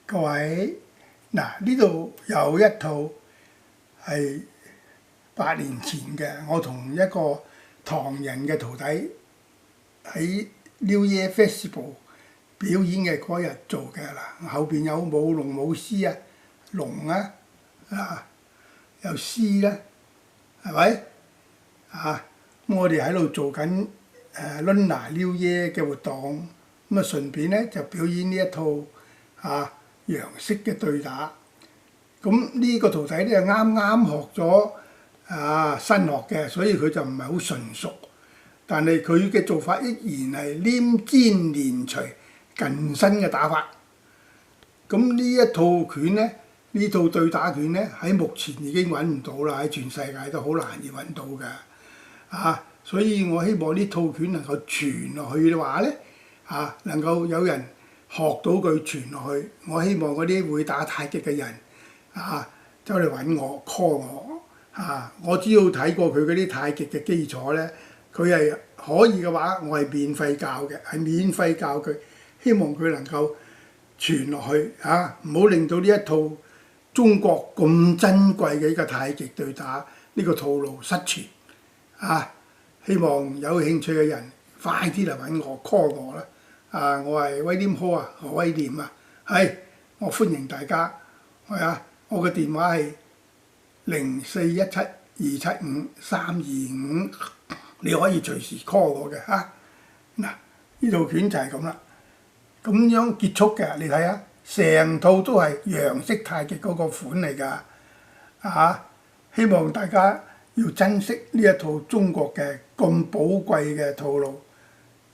各位，嗱呢度有一套係8年前嘅，我同一個唐人嘅徒弟喺 New Year Festival 表演嘅嗰日做嘅啦。後邊有舞龍舞獅啊，龍有獅啦，係咪啊？咁我哋喺度做緊Lunar New Year 嘅活動，咁啊順便咧就表演呢一套楊式嘅對打。咁呢個徒弟咧啱啱學咗新學嘅，所以佢就唔係好純熟。但係佢嘅做法依然係黏尖連隨近身嘅打法。咁呢一套拳咧，呢套對打拳咧喺目前已經揾唔到啦，喺全世界都好難以揾到㗎。所以我希望呢套拳能夠傳落去嘅話咧，能夠有人學到佢傳落去。我希望嗰啲會打太極嘅人走嚟揾我 call 我。我只要睇過佢嗰啲太極嘅基礎咧，佢係可以嘅話，我係免費教嘅，係免費教佢。希望佢能夠傳落去唔好令到呢一套中國咁珍貴嘅一個太極對打呢個套路失傳。希望有興趣嘅人快啲嚟揾我 call 我啦。我係威廉科何威廉我歡迎大家。我嘅電話係0417275325，你可以隨時 call 我嘅嗱，呢套拳就係咁啦，咁樣結束嘅。你睇下，成套都係楊式太極嗰個款嚟㗎。希望大家要珍惜呢一套中國嘅咁寶貴嘅套路，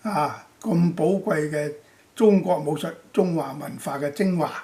咁寶貴嘅中國武術、中華文化嘅精華。